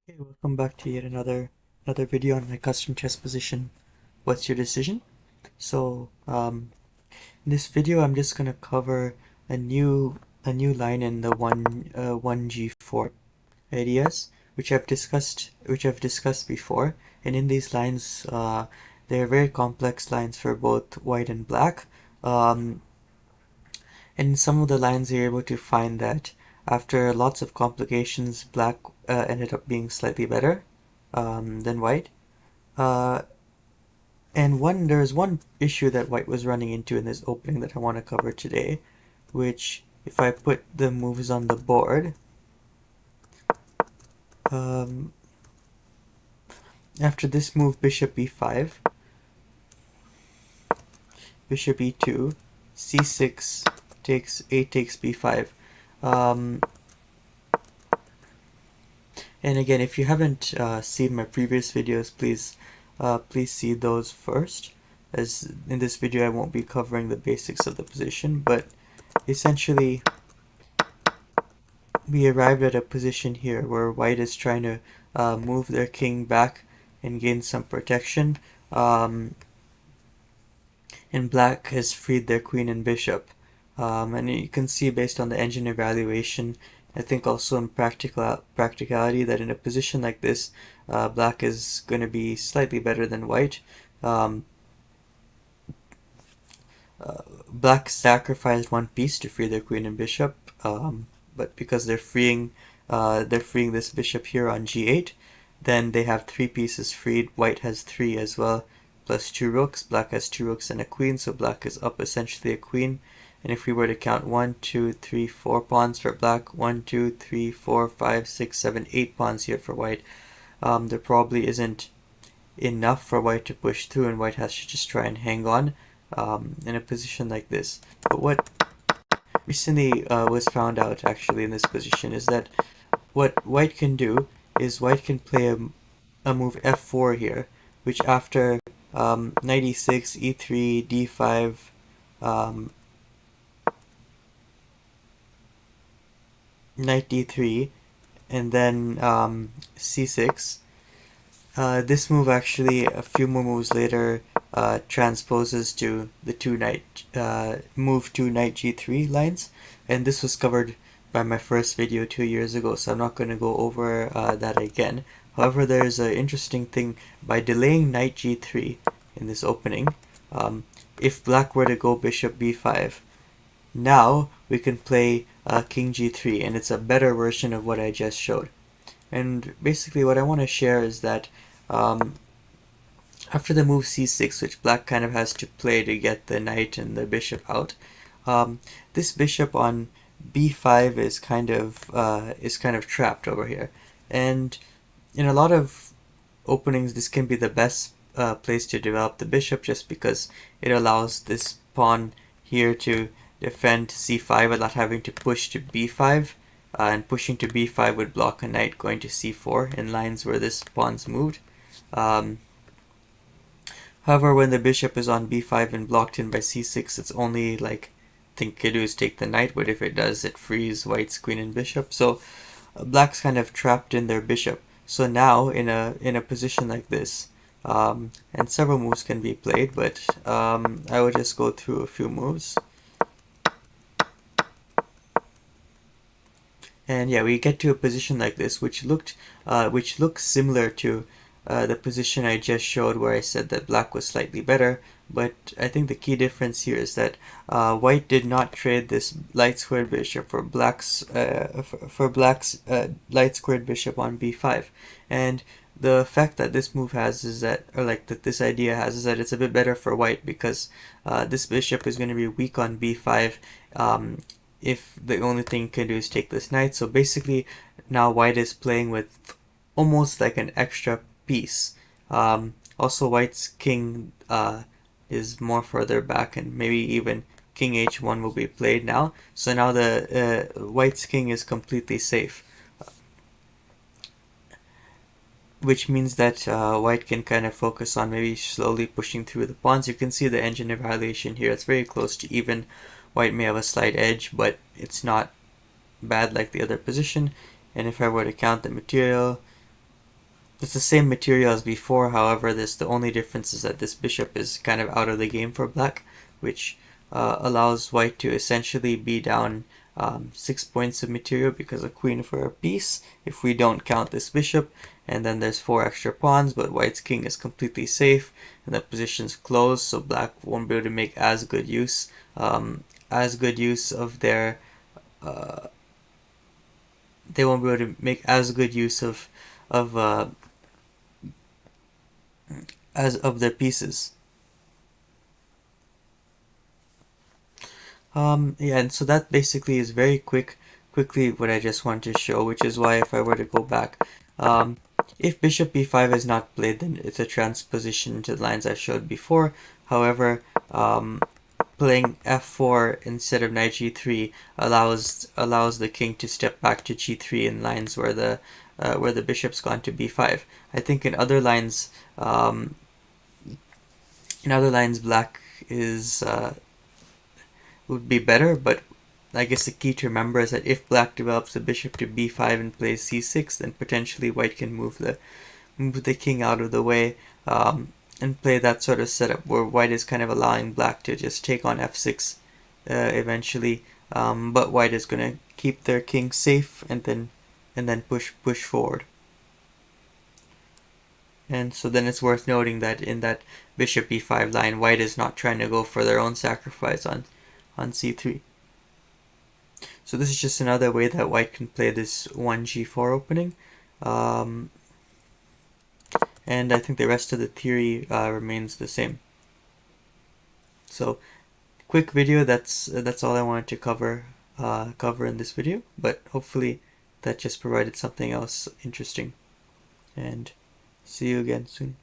Hey, welcome back to yet another video on my custom chess position. What's your decision? In this video, I'm just gonna cover a new line in the 1G4 ideas, which I've discussed before. And in these lines, they're very complex lines for both white and black. Um, and in some of the lines, you're able to find that after lots of complications, black ended up being slightly better than white. Uh, and there's one issue that white was running into in this opening that I want to cover today, which if I put the moves on the board, um, after this move bishop e5, bishop e2, c6 takes b5. Um, and again, if you haven't seen my previous videos, please see those first, as in this video I won't be covering the basics of the position, but essentially we arrived at a position here where white is trying to move their king back and gain some protection, and black has freed their queen and bishop. And you can see based on the engine evaluation, I think also in practicality, that in a position like this, black is going to be slightly better than white. Um, Black sacrificed one piece to free their queen and bishop, but because they're freeing this bishop here on g8, then they have three pieces freed. White has three as well, plus two rooks. Black has two rooks and a queen, so black is up essentially a queen. And if we were to count 1, 2, 3, 4 pawns for black, 1, 2, 3, 4, 5, 6, 7, 8 pawns here for white, there probably isn't enough for white to push through, and white has to just try and hang on in a position like this. But what recently was found out actually in this position is that what white can do is white can play a move f4 here, which after knight e6, e3, d5, knight d3, and then c6. This move actually, a few more moves later, transposes to the move to knight g3 lines, and this was covered by my first video 2 years ago, so I'm not going to go over that again. However, there's an interesting thing by delaying knight g3 in this opening. If black were to go bishop b5, now we can play king g3, and it's a better version of what I just showed. And basically what I want to share is that after the move c6, which black kind of has to play to get the knight and the bishop out, this bishop on b5 is kind of trapped over here. And in a lot of openings, this can be the best place to develop the bishop, just because it allows this pawn here to defend c5 without having to push to b5. And pushing to b5 would block a knight going to c4 in lines where this pawn's moved. However, when the bishop is on b5 and blocked in by c6, it's only like thing can do is take the knight, but if it does, it frees white's queen and bishop. So black's kind of trapped in their bishop. So now in a position like this, and several moves can be played, but I will just go through a few moves. And yeah, we get to a position like this, which looks similar to the position I just showed, where I said that black was slightly better. But I think the key difference here is that white did not trade this light squared bishop for black's light squared bishop on b5. And the effect that this move has is that, or like that this idea has, is that it's a bit better for white, because this bishop is going to be weak on b5. If the only thing you can do is take this knight. So basically now white is playing with almost like an extra piece. Also white's king is more further back, and maybe even king h1 will be played now. So now the white's king is completely safe, which means that white can kind of focus on maybe slowly pushing through the pawns. You can see the engine evaluation here. It's very close to even. White may have a slight edge, but it's not bad like the other position. And if I were to count the material, It's the same material as before, however, the only difference is that this bishop is kind of out of the game for black, which allows white to essentially be down 6 points of material because of queen for a piece, if we don't count this bishop, and then there's 4 extra pawns, but white's king is completely safe, and the position's closed, so black won't be able to make as good use of their they won't be able to make as good use of as of their pieces. Yeah, and so that basically is very quickly what I just wanted to show, which is why if I were to go back, if bishop b5 is not played, then it's a transposition to the lines I showed before. However, playing f4 instead of knight g3 allows the king to step back to g3 in lines where the bishop's gone to b5. I think in other lines black is would be better, but I guess the key to remember is that if black develops the bishop to b5 and plays c6, then potentially white can move the king out of the way and play that sort of setup where white is kind of allowing black to just take on f6 eventually, but white is going to keep their king safe and then push forward. And so then it's worth noting that in that bishop e5 line, white is not trying to go for their own sacrifice on c3. So this is just another way that white can play this 1g4 opening. And I think the rest of the theory remains the same. So quick video, that's all I wanted to cover in this video, but hopefully that just provided something else interesting. And see you again soon.